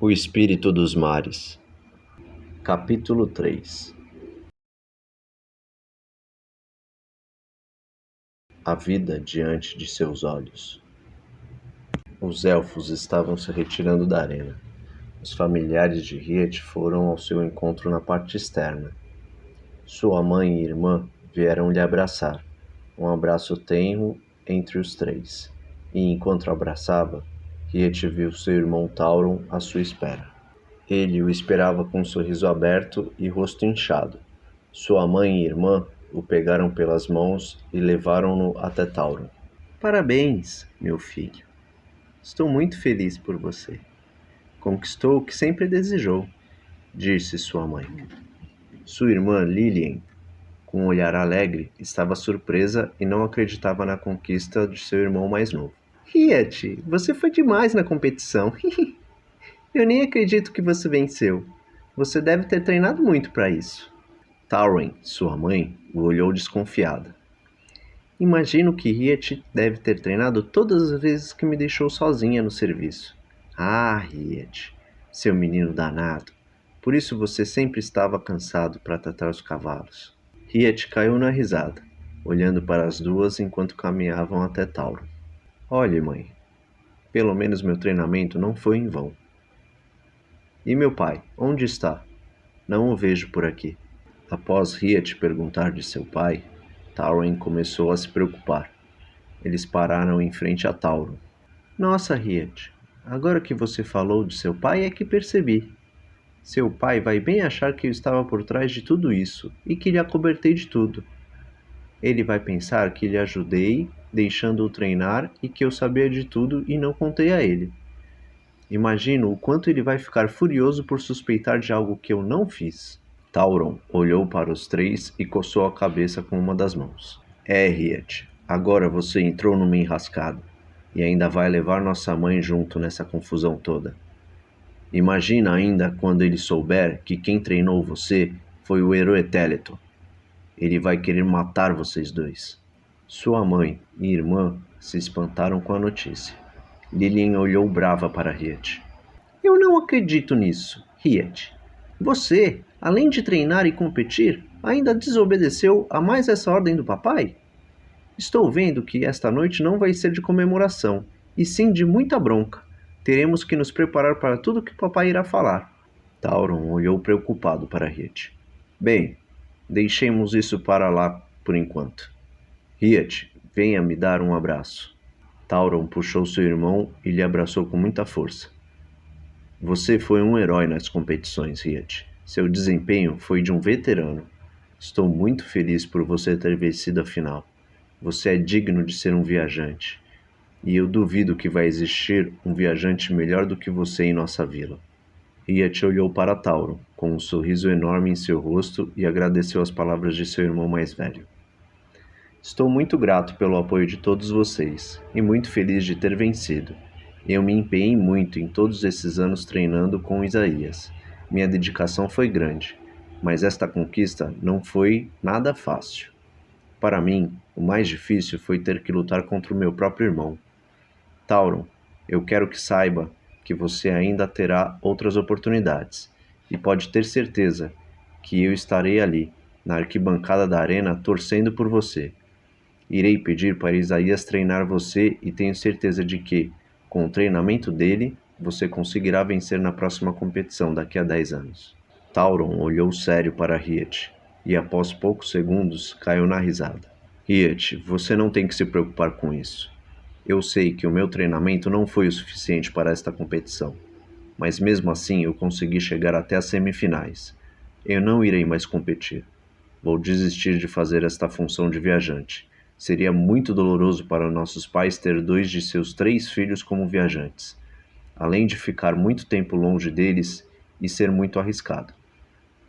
O Espírito dos Mares. Capítulo 3. A vida diante de seus olhos. Os elfos estavam se retirando da arena. Os familiares de Riet foram ao seu encontro na parte externa. Sua mãe e irmã vieram lhe abraçar. Um abraço tenro entre os três. E enquanto abraçava, Riet viu seu irmão Tauron à sua espera. Ele o esperava com um sorriso aberto e rosto inchado. Sua mãe e irmã o pegaram pelas mãos e levaram-no até Tauron. Parabéns, meu filho. Estou muito feliz por você. Conquistou o que sempre desejou, disse sua mãe. Sua irmã Lillian, com um olhar alegre, estava surpresa e não acreditava na conquista de seu irmão mais novo. Riet, você foi demais na competição. Eu nem acredito que você venceu. Você deve ter treinado muito para isso. Tauren, sua mãe, o olhou desconfiada. Imagino que Riet deve ter treinado todas as vezes que me deixou sozinha no serviço. Ah, Riet, seu menino danado. Por isso você sempre estava cansado para tratar os cavalos. Riet caiu na risada, olhando para as duas enquanto caminhavam até Tauren. Olhe, mãe, pelo menos meu treinamento não foi em vão. E meu pai, onde está? Não o vejo por aqui. Após Riet perguntar de seu pai, Tauren começou a se preocupar. Eles pararam em frente a Tauron. Nossa, Riet, agora que você falou de seu pai é que percebi. Seu pai vai bem achar que eu estava por trás de tudo isso e que lhe acobertei de tudo. Ele vai pensar que lhe ajudei, deixando-o treinar e que eu sabia de tudo e não contei a ele. Imagino o quanto ele vai ficar furioso por suspeitar de algo que eu não fiz. Tauron olhou para os três e coçou a cabeça com uma das mãos. Riet, agora você entrou numa enrascada e ainda vai levar nossa mãe junto nessa confusão toda. Imagina ainda quando ele souber que quem treinou você foi o herói Teleton. Ele vai querer matar vocês dois. Sua mãe e irmã se espantaram com a notícia. Lillian olhou brava para Riet. Eu não acredito nisso, Riet. Você, além de treinar e competir, ainda desobedeceu a mais essa ordem do papai? Estou vendo que esta noite não vai ser de comemoração, e sim de muita bronca. Teremos que nos preparar para tudo que o papai irá falar. Tauron olhou preocupado para Riet. Bem, deixemos isso para lá por enquanto. Riet, venha me dar um abraço. Tauron puxou seu irmão e lhe abraçou com muita força. Você foi um herói nas competições, Riet. Seu desempenho foi de um veterano. Estou muito feliz por você ter vencido a final. Você é digno de ser um viajante. E eu duvido que vai existir um viajante melhor do que você em nossa vila. Riet olhou para Tauron, com um sorriso enorme em seu rosto e agradeceu as palavras de seu irmão mais velho. Estou muito grato pelo apoio de todos vocês e muito feliz de ter vencido. Eu me empenhei muito em todos esses anos treinando com Isaías. Minha dedicação foi grande, mas esta conquista não foi nada fácil. Para mim, o mais difícil foi ter que lutar contra o meu próprio irmão. Tauron, eu quero que saiba que você ainda terá outras oportunidades, e pode ter certeza que eu estarei ali, na arquibancada da arena, torcendo por você. Irei pedir para Isaías treinar você e tenho certeza de que, com o treinamento dele, você conseguirá vencer na próxima competição daqui a 10 anos. Tauron olhou sério para Riet e, após poucos segundos, caiu na risada. Riet, você não tem que se preocupar com isso. Eu sei que o meu treinamento não foi o suficiente para esta competição, mas mesmo assim eu consegui chegar até as semifinais. Eu não irei mais competir. Vou desistir de fazer esta função de viajante. Seria muito doloroso para nossos pais ter 2 de seus 3 filhos como viajantes, além de ficar muito tempo longe deles e ser muito arriscado.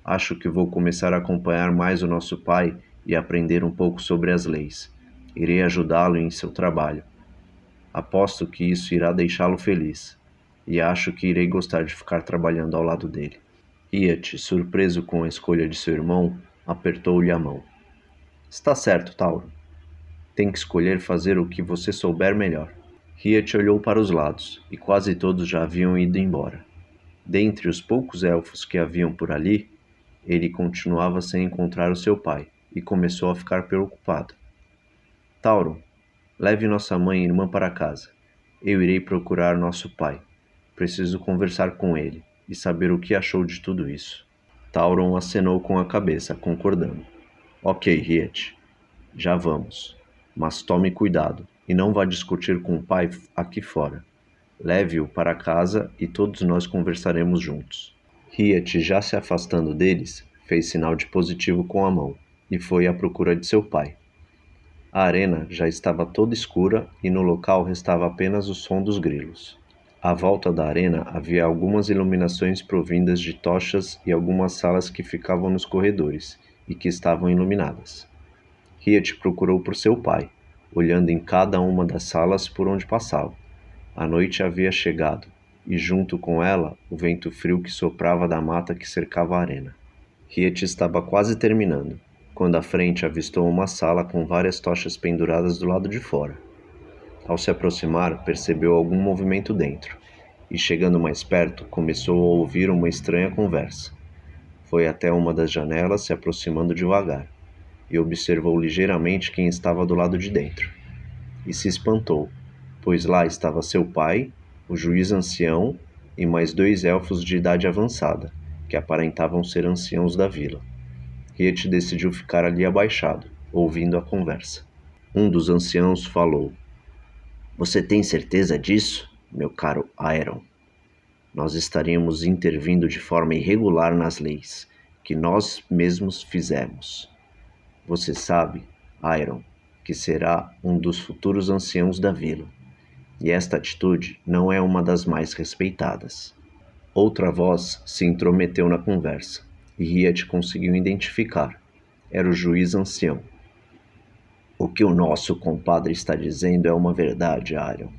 Acho que vou começar a acompanhar mais o nosso pai e aprender um pouco sobre as leis. Irei ajudá-lo em seu trabalho. Aposto que isso irá deixá-lo feliz, e acho que irei gostar de ficar trabalhando ao lado dele. Riet, surpreso com a escolha de seu irmão, apertou-lhe a mão. Está certo, Tauron. Tem que escolher fazer o que você souber melhor. Riet olhou para os lados, e quase todos já haviam ido embora. Dentre os poucos elfos que haviam por ali, ele continuava sem encontrar o seu pai e começou a ficar preocupado. Tauron, leve nossa mãe e irmã para casa. Eu irei procurar nosso pai. Preciso conversar com ele e saber o que achou de tudo isso. Tauron acenou com a cabeça, concordando. Ok, Riet, já vamos. Mas tome cuidado e não vá discutir com o pai aqui fora. Leve-o para casa e todos nós conversaremos juntos. Riet, já se afastando deles, fez sinal de positivo com a mão e foi à procura de seu pai. A arena já estava toda escura e no local restava apenas o som dos grilos. À volta da arena havia algumas iluminações provindas de tochas e algumas salas que ficavam nos corredores e que estavam iluminadas. Riet procurou por seu pai, olhando em cada uma das salas por onde passava. A noite havia chegado, e junto com ela o vento frio que soprava da mata que cercava a arena. Riet estava quase terminando, quando à frente avistou uma sala com várias tochas penduradas do lado de fora. Ao se aproximar, percebeu algum movimento dentro, e chegando mais perto, começou a ouvir uma estranha conversa. Foi até uma das janelas, se aproximando devagar, e observou ligeiramente quem estava do lado de dentro. E se espantou, pois lá estava seu pai, o juiz ancião e mais 2 elfos de idade avançada, que aparentavam ser anciãos da vila. Riet decidiu ficar ali abaixado, ouvindo a conversa. Um dos anciãos falou. Você tem certeza disso, meu caro Aeron? Nós estaríamos intervindo de forma irregular nas leis, que nós mesmos fizemos. Você sabe, Aeron, que será um dos futuros anciãos da vila, e esta atitude não é uma das mais respeitadas. Outra voz se intrometeu na conversa, e Riet conseguiu identificar. Era o juiz ancião. O que o nosso compadre está dizendo é uma verdade, Aeron.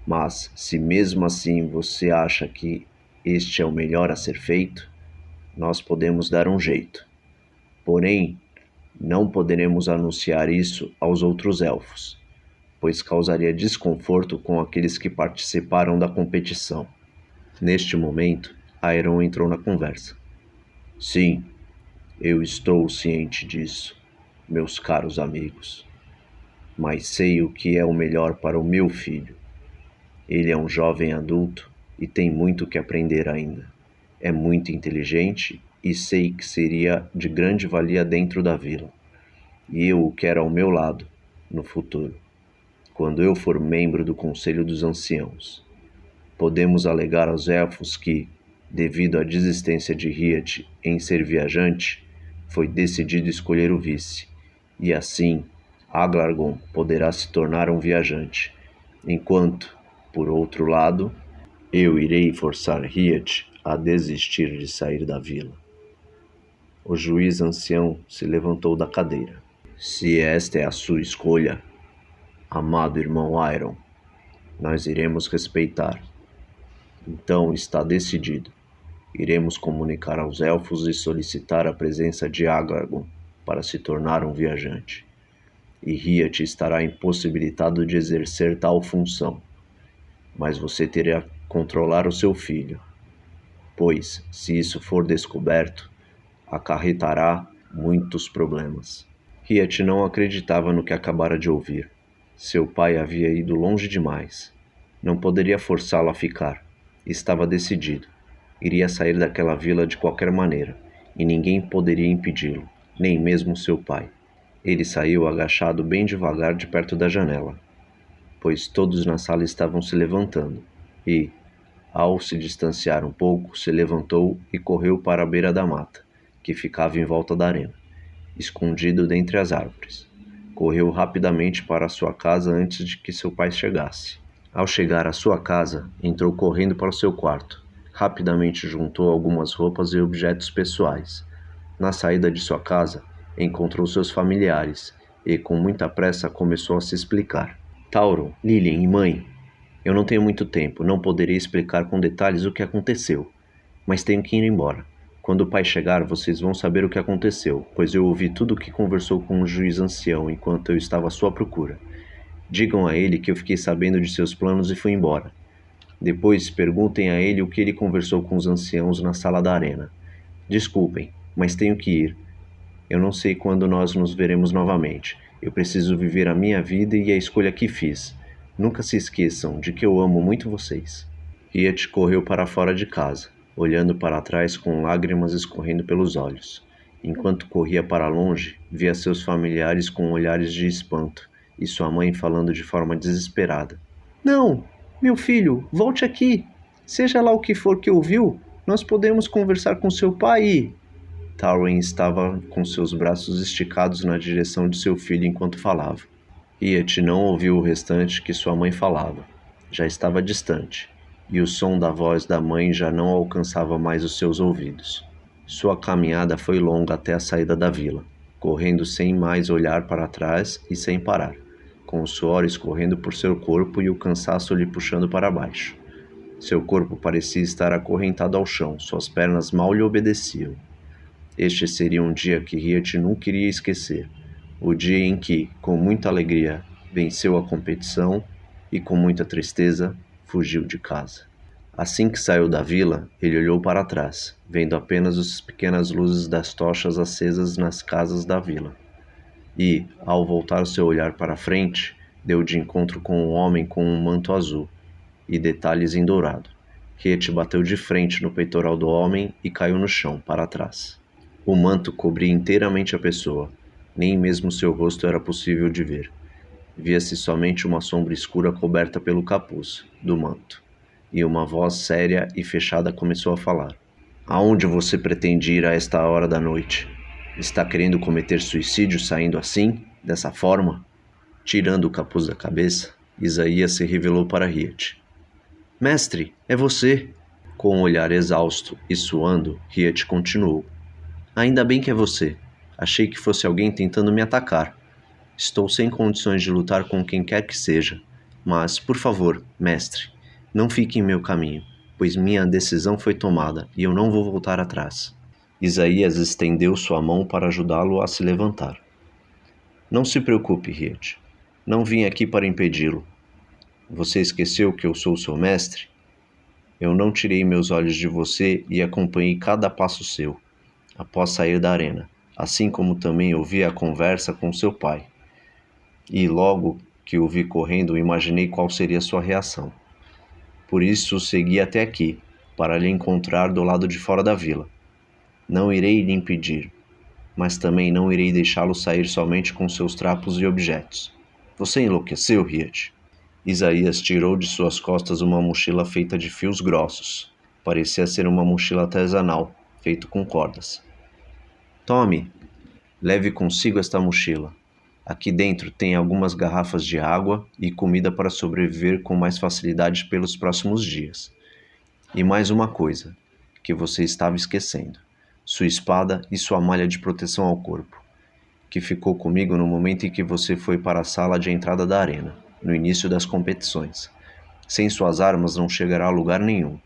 Mas, se mesmo assim você acha que este é o melhor a ser feito, nós podemos dar um jeito. Porém, não poderemos anunciar isso aos outros elfos, pois causaria desconforto com aqueles que participaram da competição. Neste momento, Aeron entrou na conversa. Sim, eu estou ciente disso, meus caros amigos, mas sei o que é o melhor para o meu filho. Ele é um jovem adulto e tem muito que aprender ainda. É muito inteligente e sei que seria de grande valia dentro da vila. E eu o quero ao meu lado, no futuro, quando eu for membro do Conselho dos Anciãos. Podemos alegar aos elfos que, devido à desistência de Riet em ser viajante, foi decidido escolher o vice, e assim Aglargon poderá se tornar um viajante, enquanto, por outro lado, eu irei forçar Riet a desistir de sair da vila. O juiz ancião se levantou da cadeira. Se esta é a sua escolha, amado irmão Aeron, nós iremos respeitar. Então está decidido. Iremos comunicar aos elfos e solicitar a presença de Aglargon para se tornar um viajante. E Riet estará impossibilitado de exercer tal função. Mas você terá que controlar o seu filho, pois, se isso for descoberto, acarretará muitos problemas. Riet não acreditava no que acabara de ouvir. Seu pai havia ido longe demais. Não poderia forçá-lo a ficar. Estava decidido. Iria sair daquela vila de qualquer maneira, e ninguém poderia impedi-lo, nem mesmo seu pai. Ele saiu agachado bem devagar de perto da janela, pois todos na sala estavam se levantando, e, ao se distanciar um pouco, se levantou e correu para a beira da mata, que ficava em volta da arena, escondido dentre as árvores. Correu rapidamente para sua casa antes de que seu pai chegasse. Ao chegar à sua casa, entrou correndo para o seu quarto. Rapidamente juntou algumas roupas e objetos pessoais. Na saída de sua casa, encontrou seus familiares e, com muita pressa, começou a se explicar. Tauron, Lilien e mãe, eu não tenho muito tempo, não poderei explicar com detalhes o que aconteceu, mas tenho que ir embora. Quando o pai chegar, vocês vão saber o que aconteceu, pois eu ouvi tudo o que conversou com o juiz ancião enquanto eu estava à sua procura. Digam a ele que eu fiquei sabendo de seus planos e fui embora. Depois perguntem a ele o que ele conversou com os anciãos na sala da arena. Desculpem, mas tenho que ir. Eu não sei quando nós nos veremos novamente. Eu preciso viver a minha vida e a escolha que fiz. Nunca se esqueçam de que eu amo muito vocês. Riet correu para fora de casa, olhando para trás com lágrimas escorrendo pelos olhos. Enquanto corria para longe, via seus familiares com olhares de espanto e sua mãe falando de forma desesperada. Não! Meu filho, volte aqui! Seja lá o que for que ouviu, nós podemos conversar com seu pai e... Tywin estava com seus braços esticados na direção de seu filho enquanto falava. Riet não ouviu o restante que sua mãe falava. Já estava distante, e o som da voz da mãe já não alcançava mais os seus ouvidos. Sua caminhada foi longa até a saída da vila, correndo sem mais olhar para trás e sem parar, com o suor escorrendo por seu corpo e o cansaço lhe puxando para baixo. Seu corpo parecia estar acorrentado ao chão, suas pernas mal lhe obedeciam. Este seria um dia que Riet nunca iria esquecer. O dia em que, com muita alegria, venceu a competição e, com muita tristeza, fugiu de casa. Assim que saiu da vila, ele olhou para trás, vendo apenas as pequenas luzes das tochas acesas nas casas da vila. E, ao voltar seu olhar para frente, deu de encontro com um homem com um manto azul e detalhes em dourado. Riet bateu de frente no peitoral do homem e caiu no chão, para trás. O manto cobria inteiramente a pessoa. Nem mesmo seu rosto era possível de ver. Via-se somente uma sombra escura coberta pelo capuz do manto. E uma voz séria e fechada começou a falar. Aonde você pretende ir a esta hora da noite? Está querendo cometer suicídio saindo assim, dessa forma? Tirando o capuz da cabeça, Isaías se revelou para Riet. Mestre, é você! Com um olhar exausto e suando, Riet continuou. Ainda bem que é você. Achei que fosse alguém tentando me atacar. Estou sem condições de lutar com quem quer que seja. Mas, por favor, mestre, não fique em meu caminho, pois minha decisão foi tomada e eu não vou voltar atrás. Isaías estendeu sua mão para ajudá-lo a se levantar. Não se preocupe, Riet. Não vim aqui para impedi-lo. Você esqueceu que eu sou seu mestre? Eu não tirei meus olhos de você e acompanhei cada passo seu, após sair da arena, assim como também ouvi a conversa com seu pai. E logo que o vi correndo, imaginei qual seria sua reação. Por isso segui até aqui, para lhe encontrar do lado de fora da vila. Não irei lhe impedir, mas também não irei deixá-lo sair somente com seus trapos e objetos. Você enlouqueceu, Riet? Isaías tirou de suas costas uma mochila feita de fios grossos. Parecia ser uma mochila artesanal, feita com cordas. Tome, leve consigo esta mochila. Aqui dentro tem algumas garrafas de água e comida para sobreviver com mais facilidade pelos próximos dias. E mais uma coisa, que você estava esquecendo. Sua espada e sua malha de proteção ao corpo, que ficou comigo no momento em que você foi para a sala de entrada da arena, no início das competições. Sem suas armas não chegará a lugar nenhum.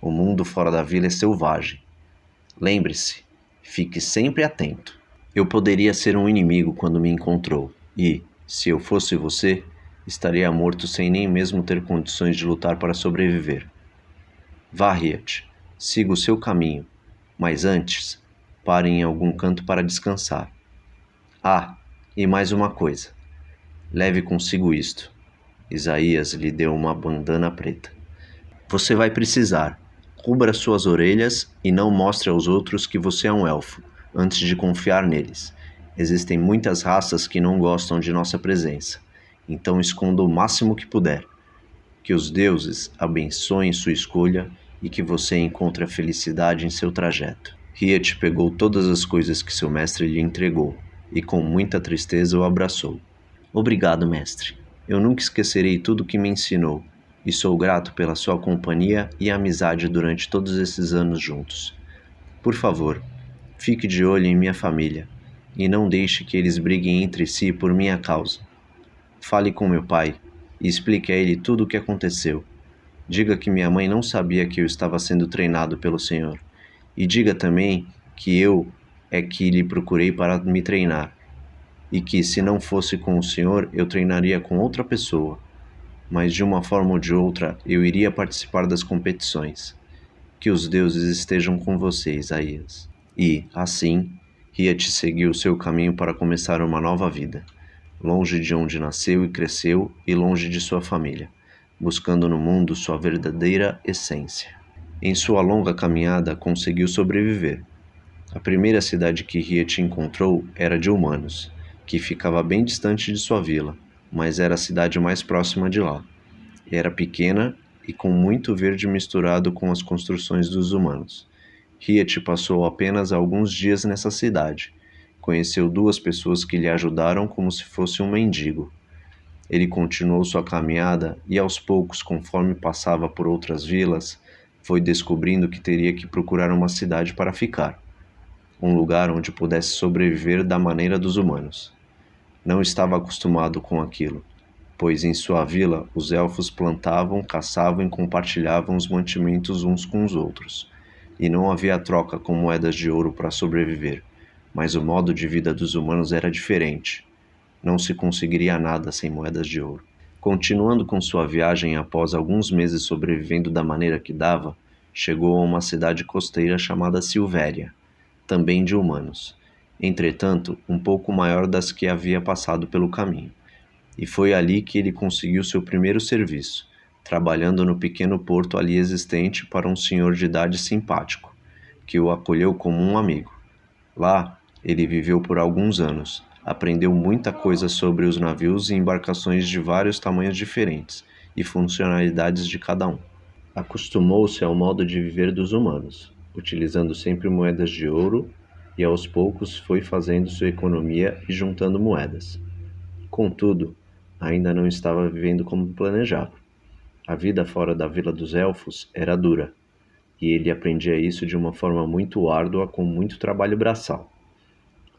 O mundo fora da vila é selvagem. Lembre-se, fique sempre atento. Eu poderia ser um inimigo quando me encontrou, e, se eu fosse você, estaria morto sem nem mesmo ter condições de lutar para sobreviver. Vá, Riet, siga o seu caminho, mas antes, pare em algum canto para descansar. Ah, e mais uma coisa. Leve consigo isto. Isaías lhe deu uma bandana preta. Você vai precisar. Cubra suas orelhas e não mostre aos outros que você é um elfo, antes de confiar neles. Existem muitas raças que não gostam de nossa presença, então esconda o máximo que puder. Que os deuses abençoem sua escolha e que você encontre a felicidade em seu trajeto. Riet pegou todas as coisas que seu mestre lhe entregou e com muita tristeza o abraçou. Obrigado, mestre. Eu nunca esquecerei tudo o que me ensinou e sou grato pela sua companhia e amizade durante todos esses anos juntos. Por favor, fique de olho em minha família e não deixe que eles briguem entre si por minha causa. Fale com meu pai e explique a ele tudo o que aconteceu. Diga que minha mãe não sabia que eu estava sendo treinado pelo Senhor. E diga também que eu é que lhe procurei para me treinar. E que se não fosse com o Senhor, eu treinaria com outra pessoa. mas de uma forma ou de outra eu iria participar das competições. Que os deuses estejam com você, Isaías. E, assim, Hiat seguiu seu caminho para começar uma nova vida, longe de onde nasceu e cresceu e longe de sua família, buscando no mundo sua verdadeira essência. Em sua longa caminhada, conseguiu sobreviver. A primeira cidade que Hiat encontrou era de humanos, que ficava bem distante de sua vila, mas era a cidade mais próxima de lá. Era pequena e com muito verde misturado com as construções dos humanos. Hiat passou apenas alguns dias nessa cidade. Conheceu duas pessoas que lhe ajudaram como se fosse um mendigo. Ele continuou sua caminhada e, aos poucos, conforme passava por outras vilas, foi descobrindo que teria que procurar uma cidade para ficar, um lugar onde pudesse sobreviver da maneira dos humanos. Não estava acostumado com aquilo, pois em sua vila os elfos plantavam, caçavam e compartilhavam os mantimentos uns com os outros, e não havia troca com moedas de ouro para sobreviver, mas o modo de vida dos humanos era diferente. Não se conseguiria nada sem moedas de ouro. Continuando com sua viagem após alguns meses sobrevivendo da maneira que dava, chegou a uma cidade costeira chamada Silvéria, também de humanos, entretanto um pouco maior das que havia passado pelo caminho. E foi ali que ele conseguiu seu primeiro serviço, trabalhando no pequeno porto ali existente para um senhor de idade simpático, que o acolheu como um amigo. Lá, ele viveu por alguns anos, aprendeu muita coisa sobre os navios e embarcações de vários tamanhos diferentes e funcionalidades de cada um. Acostumou-se ao modo de viver dos humanos, utilizando sempre moedas de ouro, e aos poucos foi fazendo sua economia e juntando moedas. Contudo, ainda não estava vivendo como planejava. A vida fora da Vila dos Elfos era dura, e ele aprendia isso de uma forma muito árdua com muito trabalho braçal.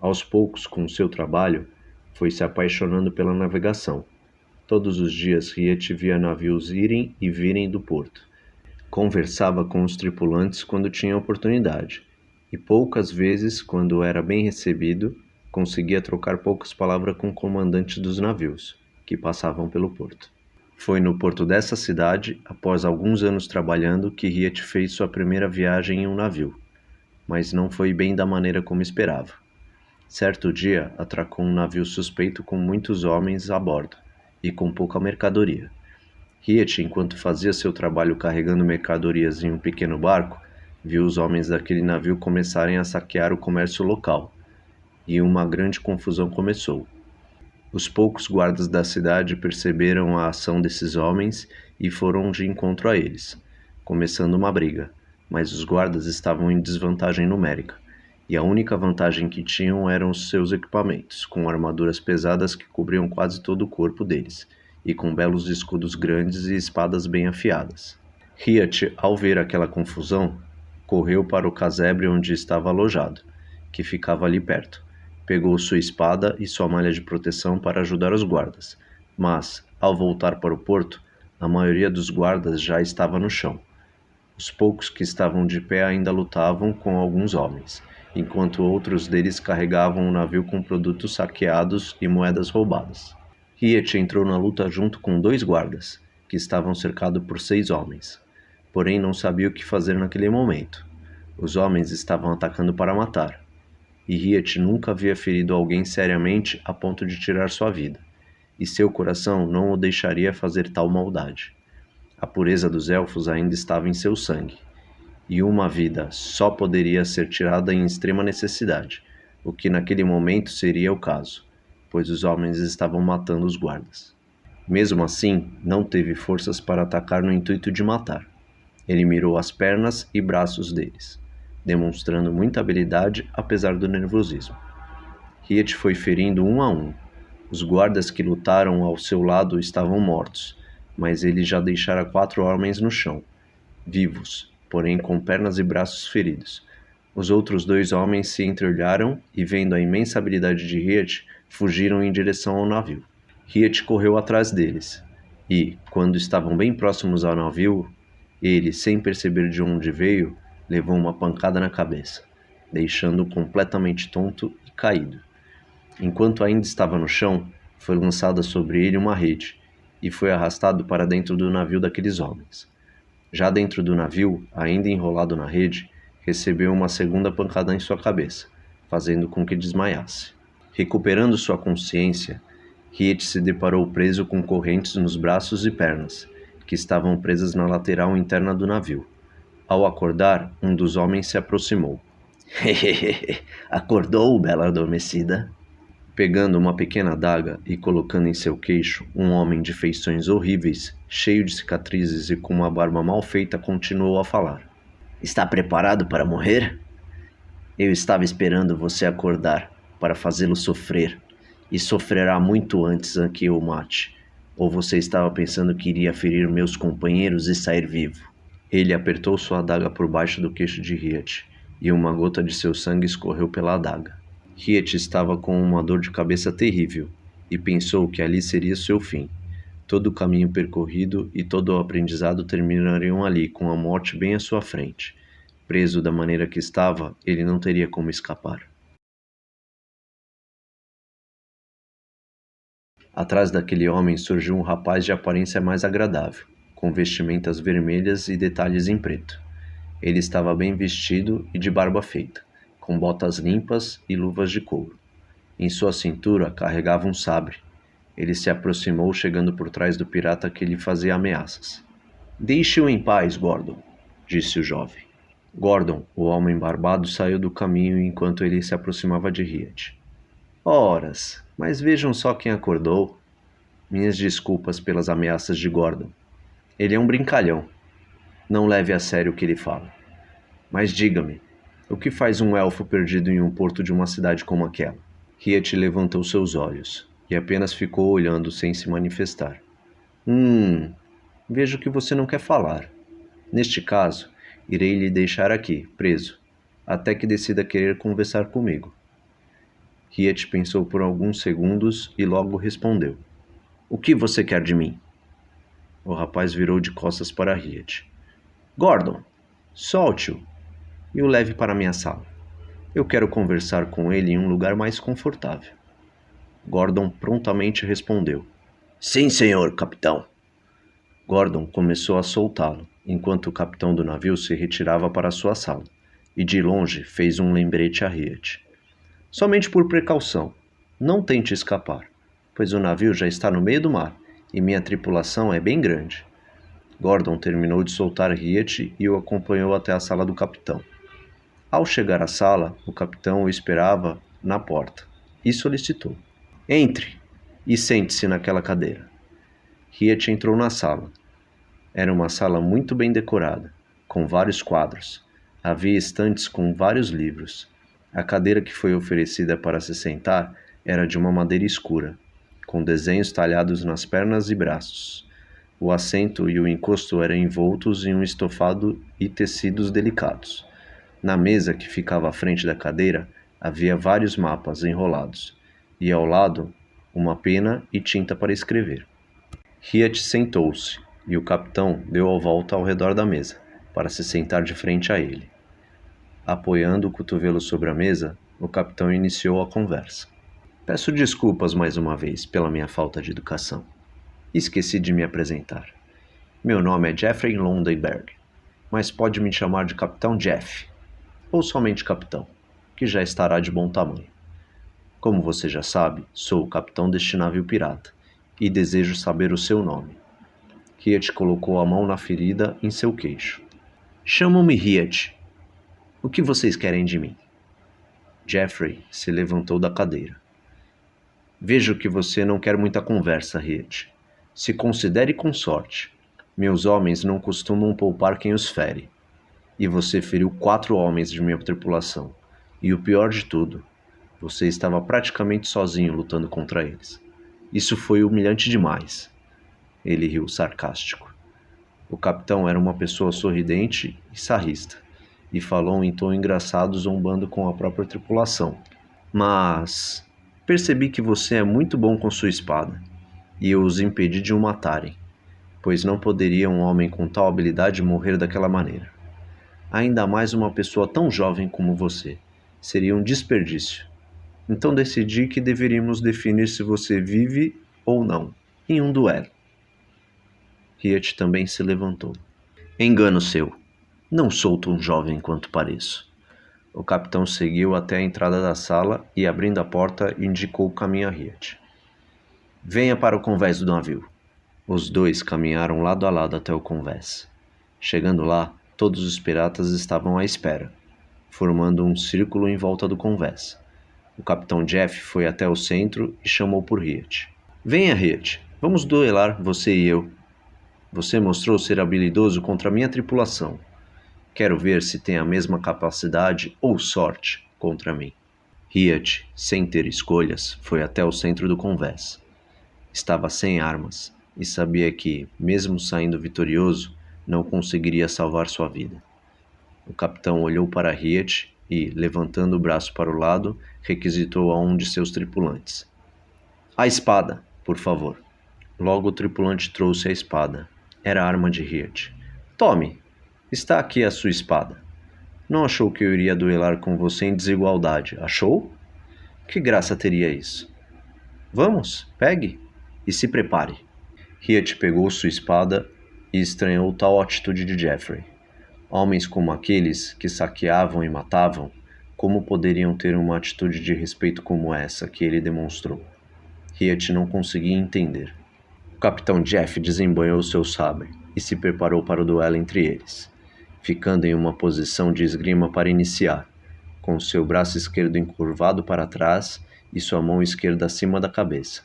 Aos poucos, com o seu trabalho, foi se apaixonando pela navegação. Todos os dias Riet via navios irem e virem do porto. Conversava com os tripulantes quando tinha oportunidade, e poucas vezes, quando era bem recebido, conseguia trocar poucas palavras com comandantes dos navios, que passavam pelo porto. Foi no porto dessa cidade, após alguns anos trabalhando, que Riet fez sua primeira viagem em um navio, mas não foi bem da maneira como esperava. Certo dia, atracou um navio suspeito com muitos homens a bordo, e com pouca mercadoria. Riet, enquanto fazia seu trabalho carregando mercadorias em um pequeno barco, viu os homens daquele navio começarem a saquear o comércio local, e uma grande confusão começou. Os poucos guardas da cidade perceberam a ação desses homens e foram de encontro a eles, começando uma briga, mas os guardas estavam em desvantagem numérica, e a única vantagem que tinham eram os seus equipamentos, com armaduras pesadas que cobriam quase todo o corpo deles, e com belos escudos grandes e espadas bem afiadas. Riet, ao ver aquela confusão, correu para o casebre onde estava alojado, que ficava ali perto. Pegou sua espada e sua malha de proteção para ajudar os guardas, mas, ao voltar para o porto, a maioria dos guardas já estava no chão. Os poucos que estavam de pé ainda lutavam com alguns homens, enquanto outros deles carregavam o navio com produtos saqueados e moedas roubadas. Riet entrou na luta junto com 2 guardas, que estavam cercados por 6 homens. Porém, não sabia o que fazer naquele momento. Os homens estavam atacando para matar, e Riet nunca havia ferido alguém seriamente a ponto de tirar sua vida, e seu coração não o deixaria fazer tal maldade. A pureza dos elfos ainda estava em seu sangue, e uma vida só poderia ser tirada em extrema necessidade, o que naquele momento seria o caso, pois os homens estavam matando os guardas. Mesmo assim, não teve forças para atacar no intuito de matar. Ele mirou as pernas e braços deles, demonstrando muita habilidade apesar do nervosismo. Riet foi ferindo um a um. Os guardas que lutaram ao seu lado estavam mortos, mas ele já deixara 4 homens no chão, vivos, porém com pernas e braços feridos. Os outros 2 homens se entreolharam e, vendo a imensa habilidade de Riet, fugiram em direção ao navio. Riet correu atrás deles, e, quando estavam bem próximos ao navio, ele, sem perceber de onde veio, levou uma pancada na cabeça, deixando-o completamente tonto e caído. Enquanto ainda estava no chão, foi lançada sobre ele uma rede, e foi arrastado para dentro do navio daqueles homens. Já dentro do navio, ainda enrolado na rede, recebeu uma segunda pancada em sua cabeça, fazendo com que desmaiasse. Recuperando sua consciência, Riet se deparou preso com correntes nos braços e pernas, que estavam presas na lateral interna do navio. Ao acordar, um dos homens se aproximou. Acordou, bela adormecida? Pegando uma pequena adaga e colocando em seu queixo, um homem de feições horríveis, cheio de cicatrizes e com uma barba mal feita, continuou a falar. Está preparado para morrer? Eu estava esperando você acordar para fazê-lo sofrer, e sofrerá muito antes que eu o mate. Ou você estava pensando que iria ferir meus companheiros e sair vivo? Ele apertou sua adaga por baixo do queixo de Riet, e uma gota de seu sangue escorreu pela adaga. Riet estava com uma dor de cabeça terrível, e pensou que ali seria seu fim. Todo o caminho percorrido e todo o aprendizado terminariam ali, com a morte bem à sua frente. Preso da maneira que estava, ele não teria como escapar. Atrás daquele homem surgiu um rapaz de aparência mais agradável, com vestimentas vermelhas e detalhes em preto. Ele estava bem vestido e de barba feita, com botas limpas e luvas de couro. Em sua cintura carregava um sabre. Ele se aproximou, chegando por trás do pirata que lhe fazia ameaças. Deixe-o em paz, Gordon, disse o jovem. Gordon, o homem barbado, saiu do caminho enquanto ele se aproximava de Riet. Horas, mas vejam só quem acordou. Minhas desculpas pelas ameaças de Gordon. Ele é um brincalhão. Não leve a sério o que ele fala. Mas diga-me, o que faz um elfo perdido em um porto de uma cidade como aquela? Riet levantou seus olhos e apenas ficou olhando sem se manifestar. Vejo que você não quer falar. Neste caso, irei lhe deixar aqui, preso, até que decida querer conversar comigo. Riet pensou por alguns segundos e logo respondeu. O que você quer de mim? O rapaz virou de costas para Riet. Gordon, solte-o e o leve para minha sala. Eu quero conversar com ele em um lugar mais confortável. Gordon prontamente respondeu. Sim, senhor, capitão. Gordon começou a soltá-lo, enquanto o capitão do navio se retirava para sua sala, e de longe fez um lembrete a Riet. Somente por precaução, não tente escapar, pois o navio já está no meio do mar, e minha tripulação é bem grande. Gordon terminou de soltar Riet e o acompanhou até a sala do capitão. Ao chegar à sala, o capitão o esperava na porta e solicitou. Entre e sente-se naquela cadeira. Riet entrou na sala. Era uma sala muito bem decorada, com vários quadros. Havia estantes com vários livros. A cadeira que foi oferecida para se sentar era de uma madeira escura, com desenhos talhados nas pernas e braços. O assento e o encosto eram envoltos em um estofado e tecidos delicados. Na mesa que ficava à frente da cadeira, havia vários mapas enrolados, e ao lado, uma pena e tinta para escrever. Riet sentou-se, e o capitão deu a volta ao redor da mesa, para se sentar de frente a ele. Apoiando o cotovelo sobre a mesa, o capitão iniciou a conversa. Peço desculpas mais uma vez pela minha falta de educação. Esqueci de me apresentar. Meu nome é Jeffrey Londenberg, mas pode me chamar de Capitão Jeff, ou somente Capitão, que já estará de bom tamanho. Como você já sabe, sou o capitão deste navio pirata, e desejo saber o seu nome. Riet colocou a mão na ferida em seu queixo. Chamam-me Riet. O que vocês querem de mim? Jeffrey se levantou da cadeira. Vejo que você não quer muita conversa, Riet. Se considere com sorte. Meus homens não costumam poupar quem os fere. E você feriu 4 homens de minha tripulação. E o pior de tudo, você estava praticamente sozinho lutando contra eles. Isso foi humilhante demais. Ele riu sarcástico. O capitão era uma pessoa sorridente e sarrista, e falou em tom engraçado, zombando com a própria tripulação. Mas percebi que você é muito bom com sua espada, e eu os impedi de o matarem, pois não poderia um homem com tal habilidade morrer daquela maneira. Ainda mais uma pessoa tão jovem como você. Seria um desperdício. Então decidi que deveríamos definir se você vive ou não, em um duelo. Riet também se levantou. Engano seu. Não sou tão jovem quanto pareço. O capitão seguiu até a entrada da sala e, abrindo a porta, indicou o caminho a Riet. Venha para o convés do navio. Os dois caminharam lado a lado até o convés. Chegando lá, todos os piratas estavam à espera, formando um círculo em volta do convés. O capitão Jeff foi até o centro e chamou por Riet. Venha, Riet. Vamos duelar, você e eu. Você mostrou ser habilidoso contra a minha tripulação. Quero ver se tem a mesma capacidade ou sorte contra mim. Riet, sem ter escolhas, foi até o centro do convés. Estava sem armas e sabia que, mesmo saindo vitorioso, não conseguiria salvar sua vida. O capitão olhou para Riet e, levantando o braço para o lado, requisitou a um de seus tripulantes. A espada, por favor. Logo o tripulante trouxe a espada. Era a arma de Riet. Tome, está aqui a sua espada. Não achou que eu iria duelar com você em desigualdade, achou? Que graça teria isso? Vamos, pegue e se prepare. Riet pegou sua espada e estranhou tal atitude de Geoffrey. Homens como aqueles, que saqueavam e matavam, como poderiam ter uma atitude de respeito como essa que ele demonstrou? Riet não conseguia entender. O capitão Jeff desembanhou seu sabre e se preparou para o duelo entre eles, ficando em uma posição de esgrima para iniciar, com seu braço esquerdo encurvado para trás e sua mão esquerda acima da cabeça,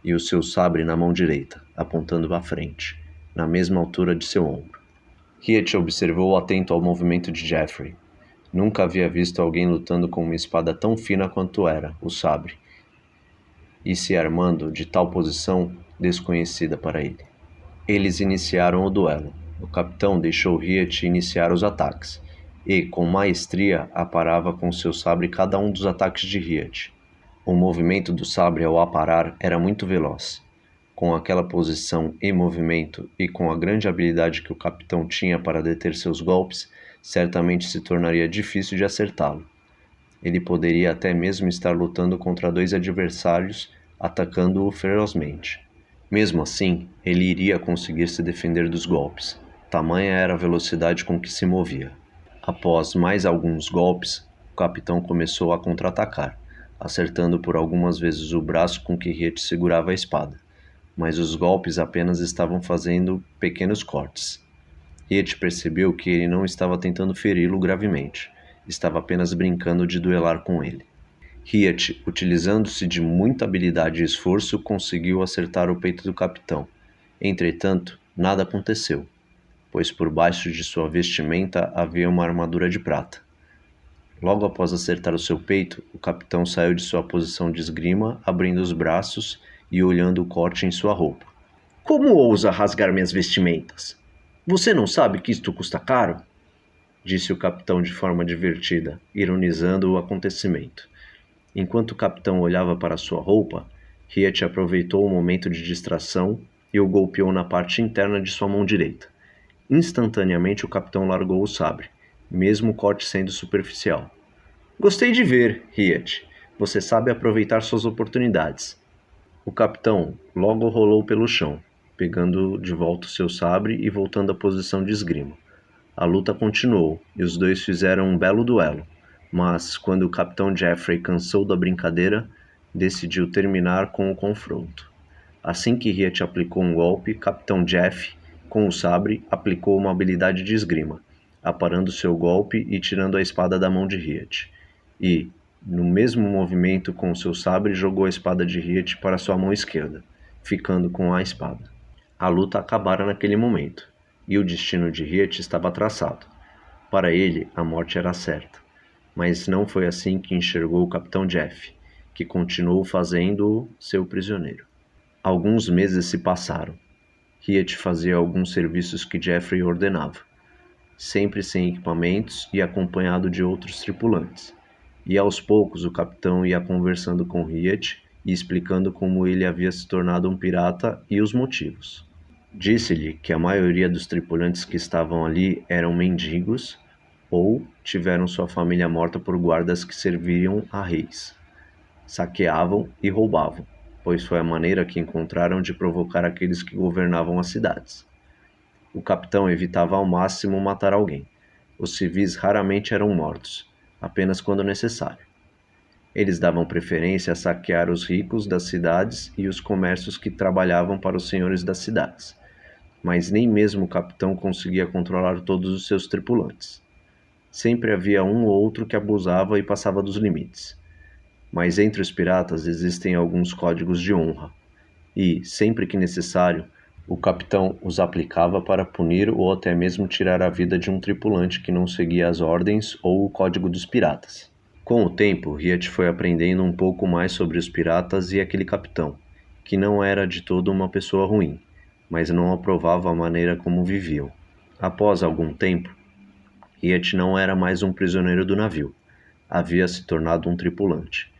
e o seu sabre na mão direita, apontando à frente, na mesma altura de seu ombro. Riet observou atento ao movimento de Geoffrey. Nunca havia visto alguém lutando com uma espada tão fina quanto era o sabre, e se armando de tal posição desconhecida para ele. Eles iniciaram o duelo. O capitão deixou Riet iniciar os ataques, e, com maestria, aparava com seu sabre cada um dos ataques de Riet. O movimento do sabre ao aparar era muito veloz. Com aquela posição e movimento, e com a grande habilidade que o capitão tinha para deter seus golpes, certamente se tornaria difícil de acertá-lo. Ele poderia até mesmo estar lutando contra dois adversários, atacando-o ferozmente. Mesmo assim, ele iria conseguir se defender dos golpes. Tamanha era a velocidade com que se movia. Após mais alguns golpes, o capitão começou a contra-atacar, acertando por algumas vezes o braço com que Riet segurava a espada, mas os golpes apenas estavam fazendo pequenos cortes. Riet percebeu que ele não estava tentando feri-lo gravemente, estava apenas brincando de duelar com ele. Riet, utilizando-se de muita habilidade e esforço, conseguiu acertar o peito do capitão. Entretanto, nada aconteceu, pois por baixo de sua vestimenta havia uma armadura de prata. Logo após acertar o seu peito, o capitão saiu de sua posição de esgrima, abrindo os braços e olhando o corte em sua roupa. Como ousa rasgar minhas vestimentas? Você não sabe que isto custa caro? Disse o capitão de forma divertida, ironizando o acontecimento. Enquanto o capitão olhava para sua roupa, Riet aproveitou o momento de distração e o golpeou na parte interna de sua mão direita. Instantaneamente o capitão largou o sabre, mesmo o corte sendo superficial. Gostei de ver, Riet. Você sabe aproveitar suas oportunidades. O capitão logo rolou pelo chão, pegando de volta o seu sabre e voltando à posição de esgrima. A luta continuou e os dois fizeram um belo duelo. Mas, quando o capitão Geoffrey cansou da brincadeira, decidiu terminar com o confronto. Assim que Riet aplicou um golpe, capitão Jeff, com o sabre, aplicou uma habilidade de esgrima, aparando seu golpe e tirando a espada da mão de Riet. E, no mesmo movimento com seu sabre, jogou a espada de Riet para sua mão esquerda, ficando com a espada. A luta acabara naquele momento, e o destino de Riet estava traçado. Para ele, a morte era certa. Mas não foi assim que enxergou o capitão Jeff, que continuou fazendo-o seu prisioneiro. Alguns meses se passaram. Riet fazia alguns serviços que Geoffrey ordenava, sempre sem equipamentos e acompanhado de outros tripulantes. E aos poucos o capitão ia conversando com Riet e explicando como ele havia se tornado um pirata e os motivos. Disse-lhe que a maioria dos tripulantes que estavam ali eram mendigos ou tiveram sua família morta por guardas que serviam a reis. Saqueavam e roubavam, pois foi a maneira que encontraram de provocar aqueles que governavam as cidades. O capitão evitava ao máximo matar alguém. Os civis raramente eram mortos, apenas quando necessário. Eles davam preferência a saquear os ricos das cidades e os comércios que trabalhavam para os senhores das cidades, mas nem mesmo o capitão conseguia controlar todos os seus tripulantes. Sempre havia um ou outro que abusava e passava dos limites. Mas entre os piratas existem alguns códigos de honra, e, sempre que necessário, o capitão os aplicava para punir ou até mesmo tirar a vida de um tripulante que não seguia as ordens ou o código dos piratas. Com o tempo, Riet foi aprendendo um pouco mais sobre os piratas e aquele capitão, que não era de todo uma pessoa ruim, mas não aprovava a maneira como viviam. Após algum tempo, Riet não era mais um prisioneiro do navio. Havia se tornado um tripulante.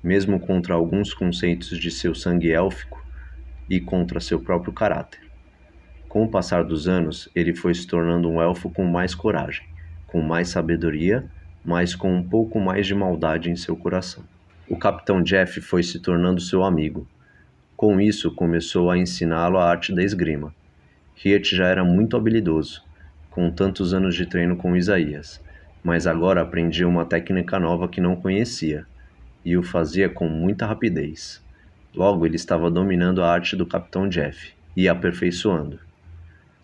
Mesmo contra alguns conceitos de seu sangue élfico e contra seu próprio caráter. Com o passar dos anos, ele foi se tornando um elfo com mais coragem, com mais sabedoria, mas com um pouco mais de maldade em seu coração. O capitão Jeff foi se tornando seu amigo. Com isso, começou a ensiná-lo a arte da esgrima. Riet já era muito habilidoso, com tantos anos de treino com Isaías, mas agora aprendia uma técnica nova que não conhecia, e o fazia com muita rapidez. Logo, ele estava dominando a arte do capitão Jeff e aperfeiçoando.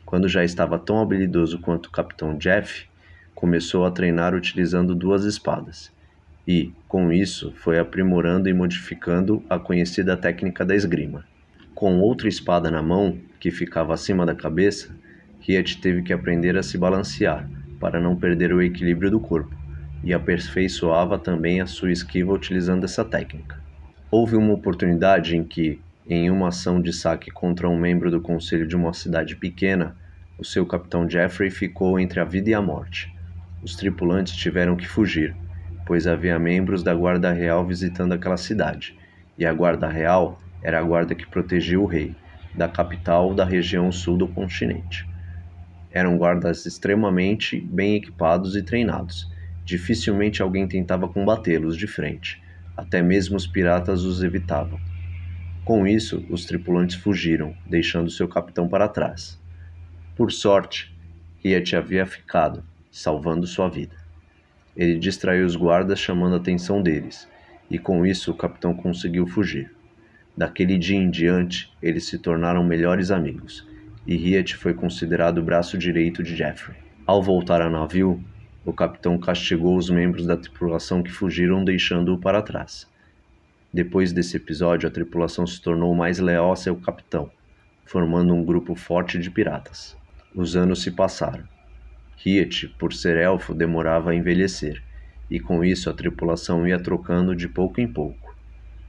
Quando já estava tão habilidoso quanto o capitão Jeff, começou a treinar utilizando duas espadas. E, com isso, foi aprimorando e modificando a conhecida técnica da esgrima. Com outra espada na mão, que ficava acima da cabeça, Riet teve que aprender a se balancear, para não perder o equilíbrio do corpo, e aperfeiçoava também a sua esquiva utilizando essa técnica. Houve uma oportunidade em que, em uma ação de saque contra um membro do conselho de uma cidade pequena, o seu capitão Jeffrey ficou entre a vida e a morte. Os tripulantes tiveram que fugir, pois havia membros da Guarda Real visitando aquela cidade, e a Guarda Real era a guarda que protegia o rei, da capital da região sul do continente. Eram guardas extremamente bem equipados e treinados. Dificilmente alguém tentava combatê-los de frente. Até mesmo os piratas os evitavam. Com isso, os tripulantes fugiram, deixando seu capitão para trás. Por sorte, Riet havia ficado, salvando sua vida. Ele distraiu os guardas, chamando a atenção deles, e com isso o capitão conseguiu fugir. Daquele dia em diante, eles se tornaram melhores amigos, e Riet foi considerado o braço direito de Jeffrey. Ao voltar ao navio, o capitão castigou os membros da tripulação que fugiram, deixando-o para trás. Depois desse episódio, a tripulação se tornou mais leal a seu capitão, formando um grupo forte de piratas. Os anos se passaram. Riet, por ser elfo, demorava a envelhecer, e com isso a tripulação ia trocando de pouco em pouco.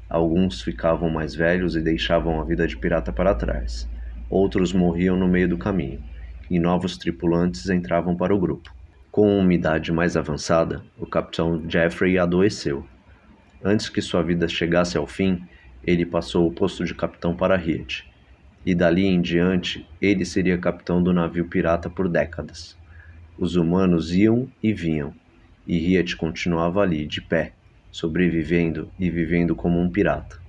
Alguns ficavam mais velhos e deixavam a vida de pirata para trás. Outros morriam no meio do caminho, e novos tripulantes entravam para o grupo. Com uma idade mais avançada, o capitão Jeffrey adoeceu. Antes que sua vida chegasse ao fim, ele passou o posto de capitão para Riet, e dali em diante ele seria capitão do navio pirata por décadas. Os humanos iam e vinham, e Riet continuava ali, de pé, sobrevivendo e vivendo como um pirata.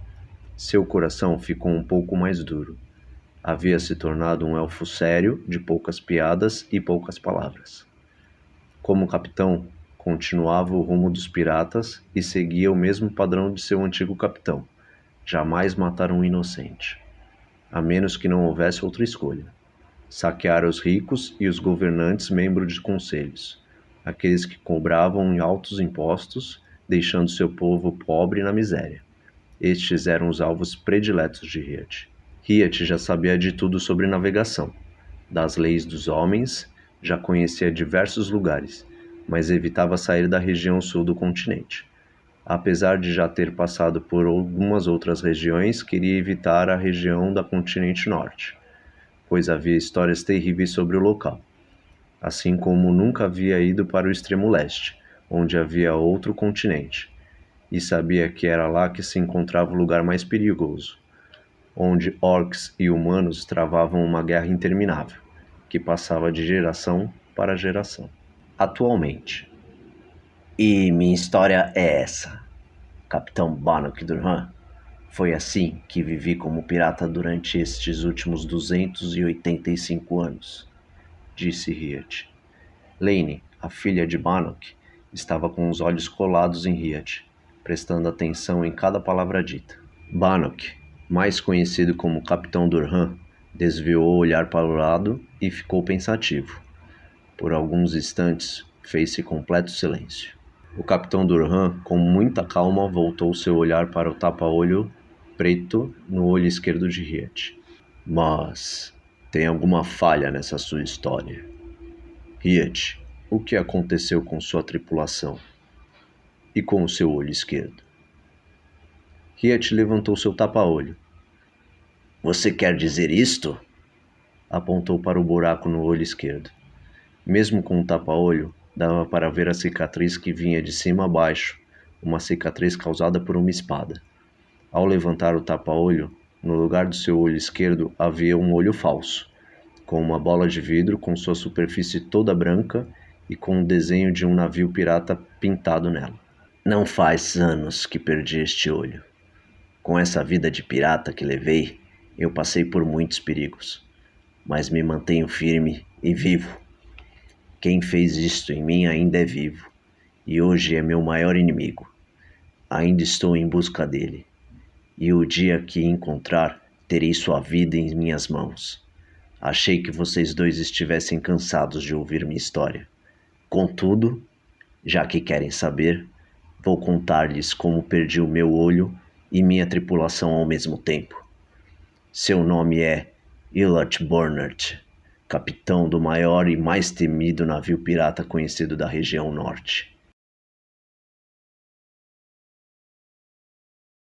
Seu coração ficou um pouco mais duro. Havia se tornado um elfo sério, de poucas piadas e poucas palavras. Como capitão, continuava o rumo dos piratas e seguia o mesmo padrão de seu antigo capitão: jamais matar um inocente, a menos que não houvesse outra escolha. Saquear os ricos e os governantes membros de conselhos, aqueles que cobravam altos impostos, deixando seu povo pobre na miséria. Estes eram os alvos prediletos de Riet. Riet já sabia de tudo sobre navegação, das leis dos homens, já conhecia diversos lugares, mas evitava sair da região sul do continente. Apesar de já ter passado por algumas outras regiões, queria evitar a região da continente norte, pois havia histórias terríveis sobre o local, assim como nunca havia ido para o extremo leste, onde havia outro continente, e sabia que era lá que se encontrava o lugar mais perigoso, onde orcs e humanos travavam uma guerra interminável, que passava de geração para geração. Atualmente. E minha história é essa, Capitão Bannock Durham. Foi assim que vivi como pirata durante estes últimos 285 anos. disse Riet. Lane, a filha de Bannock, estava com os olhos colados em Riet, prestando atenção em cada palavra dita. Bannock, mais conhecido como Capitão Durham, desviou o olhar para o lado e ficou pensativo. Por alguns instantes, fez-se completo silêncio. O Capitão Durham, com muita calma, voltou seu olhar para o tapa-olho preto no olho esquerdo de Riet. Mas tem alguma falha nessa sua história. Riet, o que aconteceu com sua tripulação? E com o seu olho esquerdo? Riet levantou seu tapa-olho. Você quer dizer isto? Apontou para o buraco no olho esquerdo. Mesmo com o tapa-olho, dava para ver a cicatriz que vinha de cima a baixo, uma cicatriz causada por uma espada. Ao levantar o tapa-olho, no lugar do seu olho esquerdo havia um olho falso, com uma bola de vidro com sua superfície toda branca e com o desenho de um navio pirata pintado nela. Não faz anos que perdi este olho. Com essa vida de pirata que levei, eu passei por muitos perigos, mas me mantenho firme e vivo. Quem fez isto em mim ainda é vivo, e hoje é meu maior inimigo. Ainda estou em busca dele, e o dia que encontrar, terei sua vida em minhas mãos. Achei que vocês dois estivessem cansados de ouvir minha história. Contudo, já que querem saber, vou contar-lhes como perdi o meu olho e minha tripulação ao mesmo tempo. Seu nome é Elot Burnert, capitão do maior e mais temido navio pirata conhecido da região norte.